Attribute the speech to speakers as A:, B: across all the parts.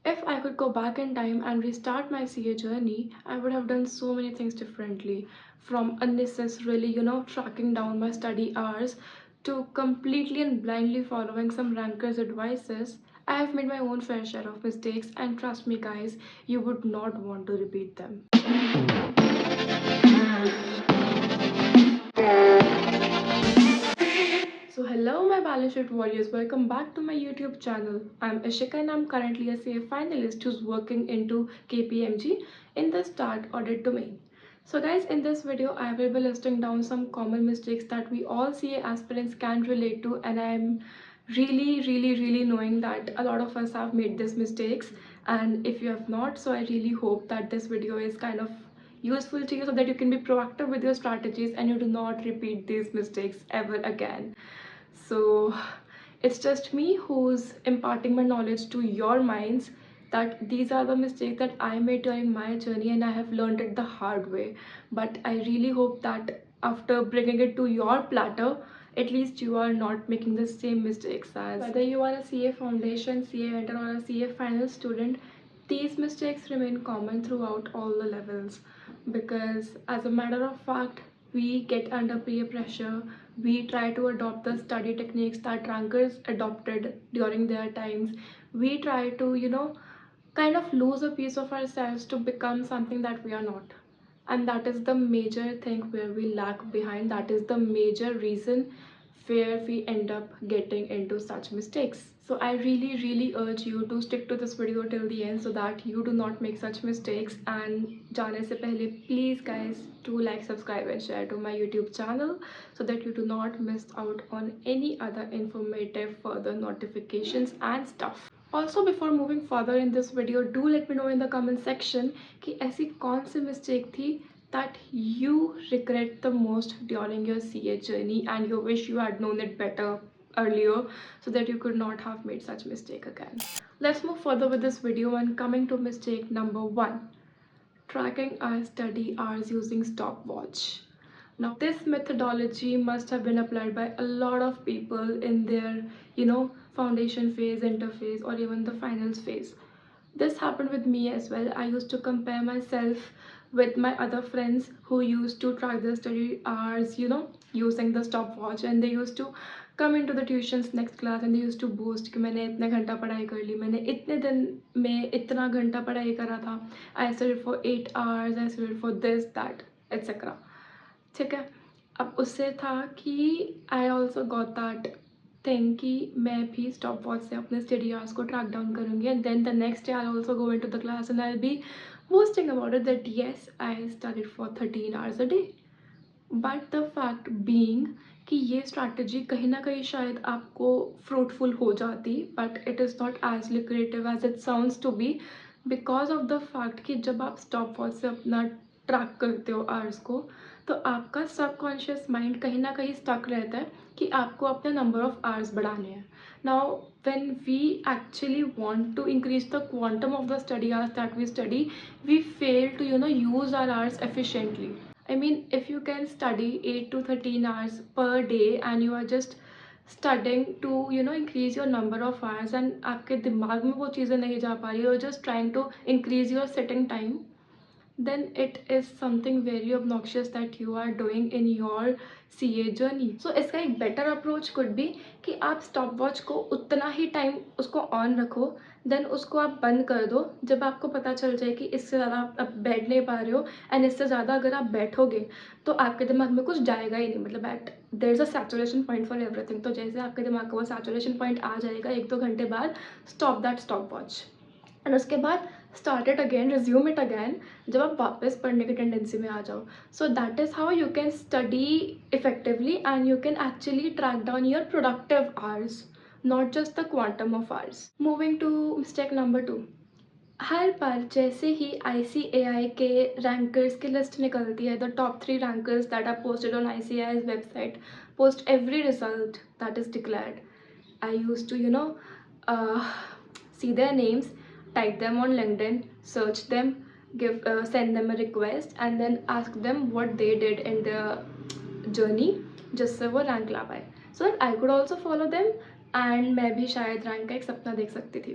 A: If I could go back in time and restart my CA journey, I would have done so many things differently. From unnecessarily, tracking down my study hours to completely and blindly following some rankers' advices. I have made my own fair share of mistakes, and trust me, guys, you would not want to repeat them. So hello my balance sheet warriors, welcome back to my YouTube channel. I'm Ishika and I'm currently a CA finalist who's working into KPMG in the start audit domain. So guys, in this video I will be listing down some common mistakes that we all CA aspirants can relate to, and I'm really knowing that a lot of us have made these mistakes, and if you have not, so I really hope that this video is kind of useful to you so that you can be proactive with your strategies and you do not repeat these mistakes ever again. So it's just me who's imparting my knowledge to your minds, that these are the mistakes that I made during my journey and I have learned it the hard way. But I really hope that after bringing it to your platter, at least you are not making the same mistakes as whether you are a CA foundation, CA enter, or a CA final student. These mistakes remain common throughout all the levels, because as a matter of fact, we get under peer pressure. We try to adopt the study techniques that rankers adopted during their times. We try to, kind of lose a piece of ourselves to become something that we are not. And that is the major thing where we lag behind. That is the major reason where we end up getting into such mistakes. So I really urge you to stick to this video till the end so that you do not make such mistakes. And जाने से पहले please guys do like, subscribe and share to my YouTube channel so that you do not miss out on any other informative further notifications and stuff. Also, before moving further in this video, do let me know in the comment section कि ऐसी कौन सी mistake थी that you regret the most during your CA journey and you wish you had known it better earlier so that you could not have made such mistake again. Let's move further with this video and coming to mistake number 1, tracking our study hours using stopwatch. Now, this methodology must have been applied by a lot of people in their, foundation phase, interphase, or even the finals phase. This happened with me as well. I used to compare myself with my other friends who used to track their study hours, using the stopwatch, and they used to come into the tuitions next class and they used to boast कि मैंने इतने घंटा पढ़ाई कर ली, मैंने इतने दिन में इतना घंटा पढ़ाई करा था, I studied for 8 hours, I studied for this, that, etc. ठीक है, अब उससे था कि I also got that thing कि मैं भी स्टॉप वॉच से अपने स्टडी आवर्स को ट्रैक डाउन करूँगी, and then the next day I also go into the class and I be boasting about it that yes I studied for 13 hours a day. But the fact being कि ये strategy कहीं ना कहीं शायद आपको fruitful हो जाती, but it is not as lucrative as it sounds to be, because of the fact कि जब आप स्टॉप वॉच से अपना ट्रैक करते हो आवर्स को, तो आपका सबकॉन्शियस माइंड कहीं ना कहीं स्टक रहता है कि आपको अपने नंबर ऑफ आवर्स बढ़ाने हैं. Now when we actually want to increase the quantum of the study hours that we study, we fail to use our hours efficiently. I mean, if you can study 8 to 13 hours per day and you are just studying to increase your number of hours and आपके दिमाग में वो चीज़ें नहीं जा पा रही, you're just trying to increase your sitting time, then it is something very obnoxious that you are doing in your CA journey. So इसका एक better approach could be कि आप stopwatch को उतना ही time उसको on रखो, then उसको आप बंद कर दो जब आपको पता चल जाए कि इससे ज़्यादा आप बैठ नहीं पा रहे हो, एंड इससे ज़्यादा अगर आप बैठोगे तो आपके दिमाग में कुछ जाएगा ही नहीं. मतलब eight there is a saturation point for everything. तो जैसे आपके दिमाग का वो सैचुरेशन पॉइंट आ जाएगा 1-2 घंटे बाद, stop that stop watch and उसके बाद start it again, resume it again जब आप वापस पढ़ने की टेंडेंसी में आ जाओ. So that is how you can study effectively and you can actually track down your productive hours, not just the quantum of hours. Moving to mistake number 2. हर बार जैसे ही ICAI के रैंकर्स की लिस्ट निकलती है, the top 3 rankers that are posted on ICAI's website post every result that is declared, I used to see their names, type them on LinkedIn, search them, send them a request and then ask them what they did in their journey जिससे वो rank ला पाए, so that I could also follow them and मैं भी शायद rank का एक सपना देख सकती थी.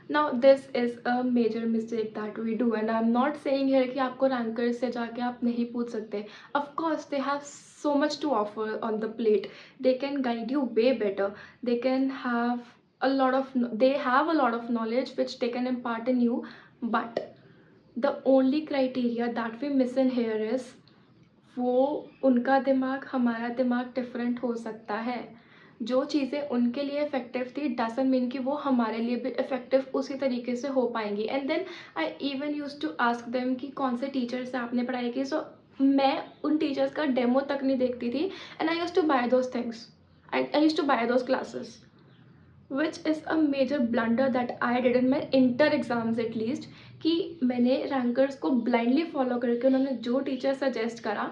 A: Now this is a major mistake that we do, and I'm not saying here कि आपको rankers से जाके आप नहीं पूछ सकते. Of course they have so much to offer on the plate. They can guide you way better. They can have they have a lot of knowledge which they can impart in you, but the only criteria that we miss in here is वो उनका दिमाग हमारा दिमाग different हो सकता है. जो चीज़ें उनके लिए इफ़ेक्टिव थी डजंट मीन कि वो हमारे लिए भी इफ़ेक्टिव उसी तरीके से हो पाएंगी. And then I even use to ask them कि कौन से टीचर से आपने पढ़ाई की. सो मैं उन टीचर्स का डेमो तक नहीं देखती थी, and I use to buy those things, I use to buy those classes, which is a major blunder that I did in my inter exams at least. कि मैंने रैंकर्स को ब्लाइंडली फॉलो करके उन्होंने जो टीचर सजेस्ट करा,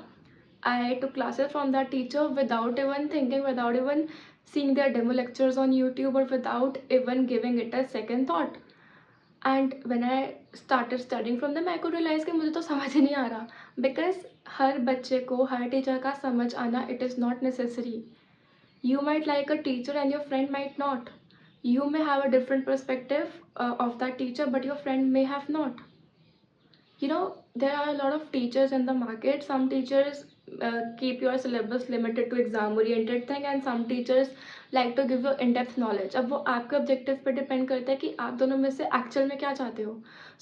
A: I took classes from that teacher without even thinking, without even seeing their demo lectures on YouTube, or without even giving it a second thought. And when I started studying from them, I could realize कि मुझे तो समझ ही नहीं आ रहा. Because हर बच्चे को हर teacher का समझ आना, it is not necessary. You might like a teacher and your friend might not. You may have a different perspective of that teacher, but your friend may have not. There are a lot of teachers in the market. Some teachers keep your syllabus limited to exam oriented thing, and some teachers like to give you in-depth knowledge. अब वो आपके objective पे depend करता है कि आप दोनों में से actual में क्या चाहते हो.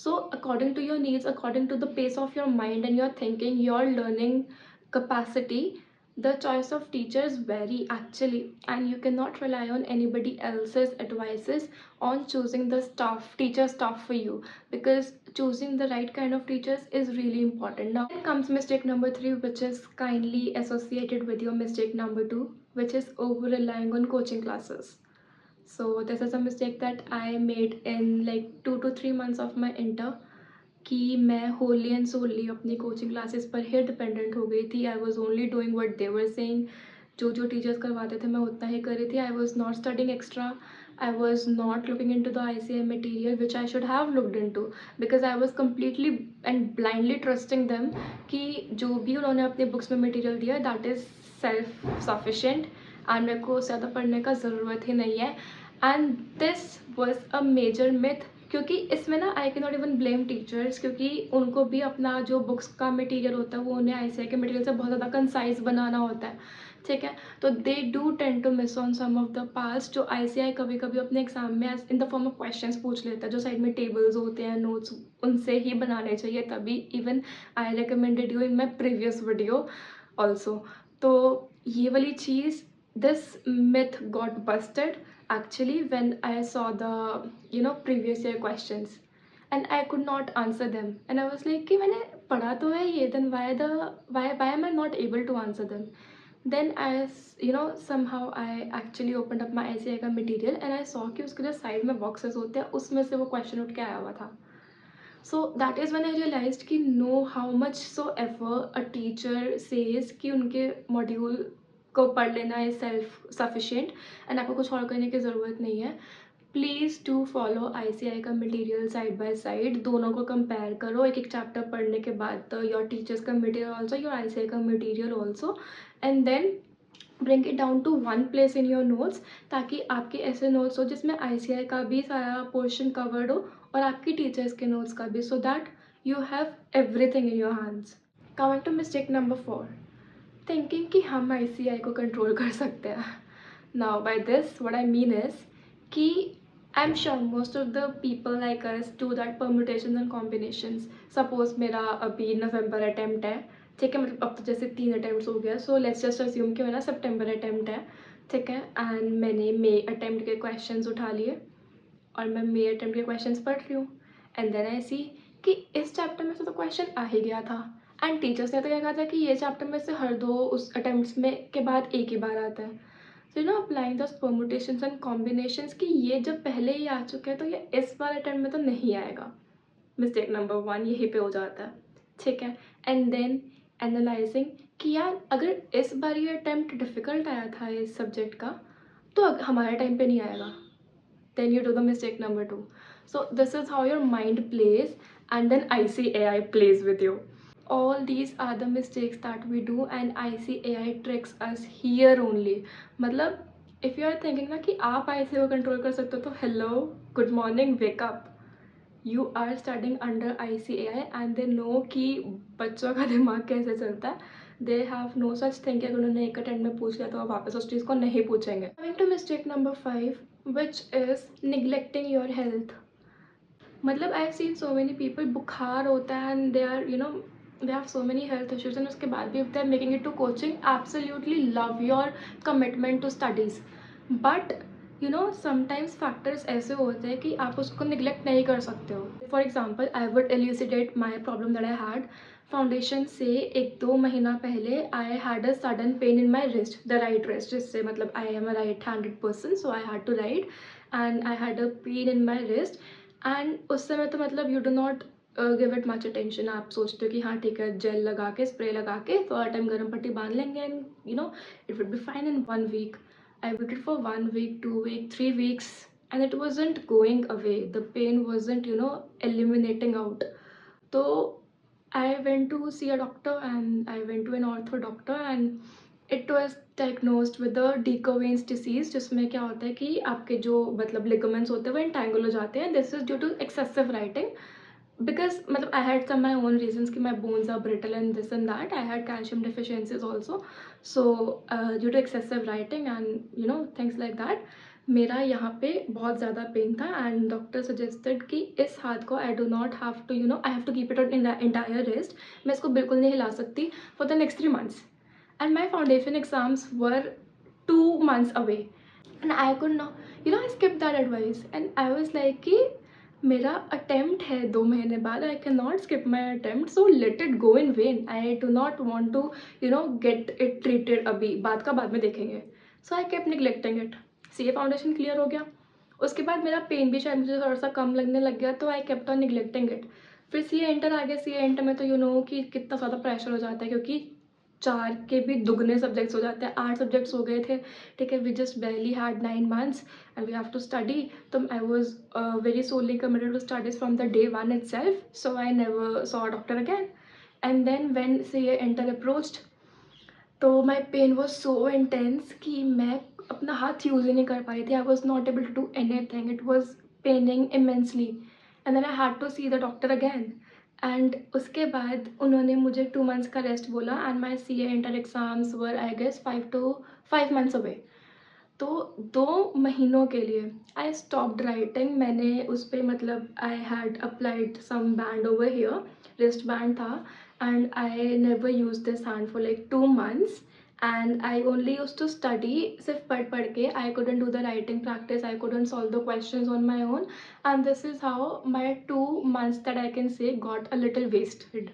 A: So according to your needs, according to the pace of your mind and your thinking, your learning capacity, the choice of teachers vary actually, and you cannot rely on anybody else's advices on choosing the teacher stuff for you, because choosing the right kind of teachers is really important. Now then comes mistake number 3, which is kindly associated with your mistake number 2, which is over relying on coaching classes. So this is a mistake that I made in like 2 to 3 months of my inter, कि मैं Holi and सोली अपनी coaching classes पर ही dependent हो गई थी. I was only doing what they were saying. जो teachers करवाते थे मैं उतना ही कर रही थी. I was not studying extra. I was not looking in to the ICI material which I should have looked in to, because I was completely and blindly trusting them कि जो भी उन्होंने अपने बुक्स में मटीरियल दिया that is self sufficient, and मेरे को ज़्यादा पढ़ने का ज़रूरत ही नहीं है. And this was a major myth, क्योंकि इसमें ना I can not even blame teachers, क्योंकि उनको भी अपना जो बुक्स का मटेरियल होता है वो उन्हें ICI के मटेरियल से बहुत ज़्यादा कंसाइज बनाना होता है. ठीक है, तो they do tend to miss on some of the parts जो ICI कभी कभी अपने एग्जाम में in the form of questions पूछ लेता है. जो साइड में टेबल्स होते हैं, नोट्स, उनसे ही बनाने चाहिए. तभी even I recommended you in my previous video also. तो ये वाली चीज़, this myth got busted actually when I saw the previous year questions, and I could not answer them, and I was like कि मैंने पढ़ा तो है ये, then why am I not able to answer them. Then somehow I actually opened up my ICI का material and I saw कि उसके जो साइड में बॉक्सेस होते हैं उसमें से वो क्वेश्चन उठ के आया हुआ था. So that is when I realized कि no, how much so ever a teacher says कि उनके मॉड्यूल को पढ़ लेना है सेल्फ सफिशिएंट एंड आपको कुछ और करने की ज़रूरत नहीं है. प्लीज़ टू फॉलो ICI का मटेरियल साइड बाय साइड. दोनों को कंपेयर करो. एक एक चैप्टर पढ़ने के बाद योर टीचर्स का मटेरियल ऑल्सो, योर ICI का material also, and then bring it down to one place in your notes, ताकि आपके ऐसे नोट्स हो जिसमें ICI का भी सारा पोर्शन कवर्ड हो और आपकी टीचर्स के नोट्स का भी, so that you have everything in your hands. Coming to mistake number 4, thinking कि हम ICI को कंट्रोल कर सकते हैं. Now by this what I mean is कि I am sure most of the people like us do that permutation and combinations. Suppose मेरा अभी नवंबर attempt है, ठीक है, मतलब अब तो जैसे 3 अटैम्प्ट्स हो गया, सो लेट्स जस्ट अज्यूम कि मेरा सितंबर अटैम्प्ट है, ठीक है, एंड मैंने मई अटैम्प्ट के क्वेश्चंस उठा लिए और मैं मई अटैम्प्ट के क्वेश्चंस पढ़ रही हूँ, एंड देन आई सी कि इस चैप्टर में से तो क्वेश्चन आ ही गया था, एंड टीचर्स ने तो क्या कहा था कि ये चैप्टर में से हर 2 उस अटैम्प्ट्स में के बाद एक ही बार आता है. सो अप्लाइंग दस परमुटेशंस एंड कॉम्बिनेशंस कि ये जब पहले ही आ चुके हैं तो ये इस बार अटैम्प्ट में तो नहीं आएगा. मिस्टेक नंबर 1 यहीं पे हो जाता है, ठीक है. एंड देन एनालाइजिंग कि यार अगर इस बार ये अटैम्प्ट डिफ़िकल्ट आया था इस सब्जेक्ट का, तो हमारे टाइम पे नहीं आएगा. Then you do the mistake number 2. So this is how your mind plays, and then ICAI plays with you. All these are the mistakes that we do, and ICAI tricks us here only. मतलब if you are thinking ना कि आप ICA को control कर सकते हो, तो hello, good morning, wake up. You are studying under ICAI and they know कि बच्चों का दिमाग कैसे चलता है। They have no such thing कि अगर उन्होंने एक अटेम्प्ट में पूछ लिया तो आप वापस उस चीज़ को नहीं पूछेंगे। Coming to mistake number 5, which is neglecting your health. मतलब I have seen so many people, बुखार होता है and they are they have so many health issues, and उसके बाद भी if they are making it to coaching, absolutely love your commitment to studies, but sometimes factors ऐसे होते हैं कि आप उसको निगलेक्ट नहीं कर सकते हो। For example, I would elucidate my problem that I had. Foundation से 1-2 महीना पहले I had a sudden pain in my wrist, the right wrist, जिससे मतलब I am a right handed person, so I had to write and I had a pain in my wrist. And उस समय तो मतलब you do not give it much attention. आप सोचते हो कि हाँ ठीक है, जेल लगा के, स्प्रे लगा के थोड़ा टाइम गर्म पट्टी बांध लेंगे and it would be fine in 1 week. I waited for 1 week, 2 week, 3 weeks, and it wasn't going away. The pain wasn't eliminating out. So I went to see a doctor and I went to an ortho doctor and it was diagnosed with the Decoven's disease, जिसमें क्या होता है कि आपके जो मतलब ligaments होते हैं वो entangle हो जाते हैं. This is due to excessive writing. Because मतलब I had some my own reasons कि my bones are brittle and this and that. I had calcium deficiencies also. So due to excessive writing and things like that, मेरा यहाँ पे बहुत ज़्यादा pen था and doctor suggested कि इस हाथ को I do not have to I have to keep it on entire rest. मैं इसको बिल्कुल नहीं हिला सकती for the next 3 months. And my foundation exams were 2 months away and I could not I skipped that advice and I was like कि मेरा attempt है 2 महीने बाद, I can not skip my attempt, so let it go in vain. I do not want to get it treated अभी, बात का बाद में देखेंगे. So I kept neglecting it. CA foundation clear हो गया, उसके बाद मेरा पेन भी शायद मुझे थोड़ा सा कम लगने लग गया, तो I kept on neglecting it. फिर CA इंटर आ गया. CA इंटर में तो कि कितना ज़्यादा प्रेशर हो जाता है, क्योंकि 4 के भी दुगने सब्जेक्ट्स हो जाते हैं. 8 सब्जेक्ट्स हो गए थे, ठीक है. We just barely had 9 months and we have to study. So I was very solely committed to studies from the day one itself, so I never saw a doctor again. And then when CA enter approached, तो my pain was so intense कि मैं अपना हाथ use ही नहीं कर पा रही थी. I was not able to do anything. It was paining immensely. And then I had to see the doctor again. And उसके बाद उन्होंने मुझे 2 months का रेस्ट बोला and my CA inter exams were I guess 5 months away. तो 2 महीनों के लिए आई स्टॉप्ड राइटिंग. मैंने उस पर मतलब I had applied some band over here, wrist band था, and I never use this hand for like 2 months. And I only use to study, सिर्फ पढ़ पढ़ के. I couldn't do the writing practice, I couldn't solve the questions on my own, and this is how my 2 months that I can say got a little wasted.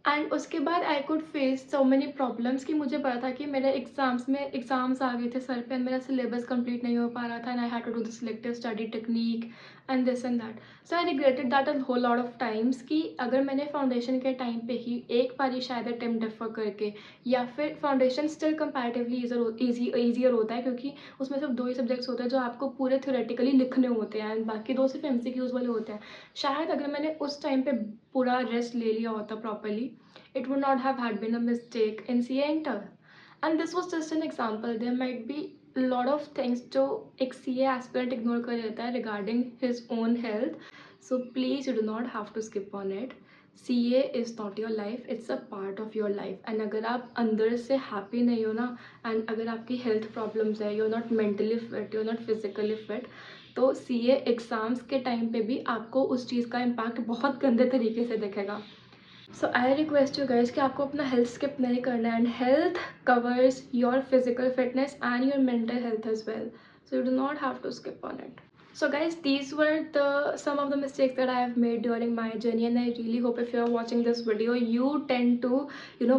A: And उसके बाद I could face so many problems कि मुझे पता था कि मेरे exams आ गए थे सर पे एंड मेरा सिलेबस कंप्लीट नहीं हो पा रहा था and I had to do the selective study technique and this and that. So I regretted that a whole lot of times कि अगर मैंने फाउंडेशन के टाइम पे ही एक बार ही शायद अटेम्प्ट डिफर करके, या फिर फाउंडेशन स्टिल कंपैरेटिवली ईजियर होता है क्योंकि उसमें सिर्फ 2 ही सब्जेक्ट्स होते हैं जो आपको पूरे थ्योरेटिकली लिखने होते हैं एंड बाकी 2 सिर्फ MCQs वाले होते हैं. शायद अगर मैंने उस टाइम पे पूरा रेस्ट ले लिया होता properly, it would not have had been a mistake in CA Inter. And this was just an example. There might be a lot of things जो एक CA aspirant ignore कर देता है regarding his own health. So please, you do not have to skip on it. CA is not your life, it's a part of your life. And अगर आप अंदर से happy नहीं हो ना, and अगर आपकी health problems है, you're not mentally fit, you're not physically fit, तो CA एग्ज़ाम्स के टाइम पे भी आपको उस चीज़ का इम्पैक्ट बहुत गंदे तरीके से दिखेगा. So I request you guys कि आपको अपना हेल्थ स्किप नहीं करना है, and health covers your physical fitness and your mental health as well, so you do not have to skip on it. So guys, these were some of the mistakes that I have made during my journey, and I really hope if you are watching this video, you tend to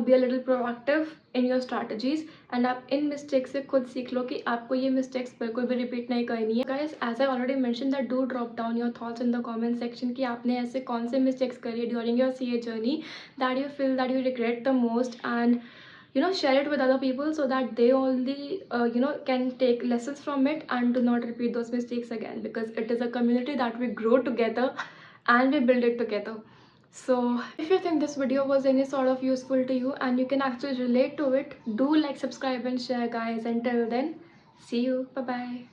A: be a little proactive in your strategies, and आप इन mistakes से खुद सीख लो कि आपको ये mistakes बिल्कुल भी repeat नहीं करनी है. Guys, as I already mentioned that do drop down your thoughts in the comment section कि आपने ऐसे कौन से mistakes करी है during your CA journey that you feel that you regret the most, and share it with other people so that they only can take lessons from it and do not repeat those mistakes again, because it is a community that we grow together and we build it together. So if you think this video was any sort of useful to you and you can actually relate to it, do like, subscribe and share guys. Until then, See you. Bye bye.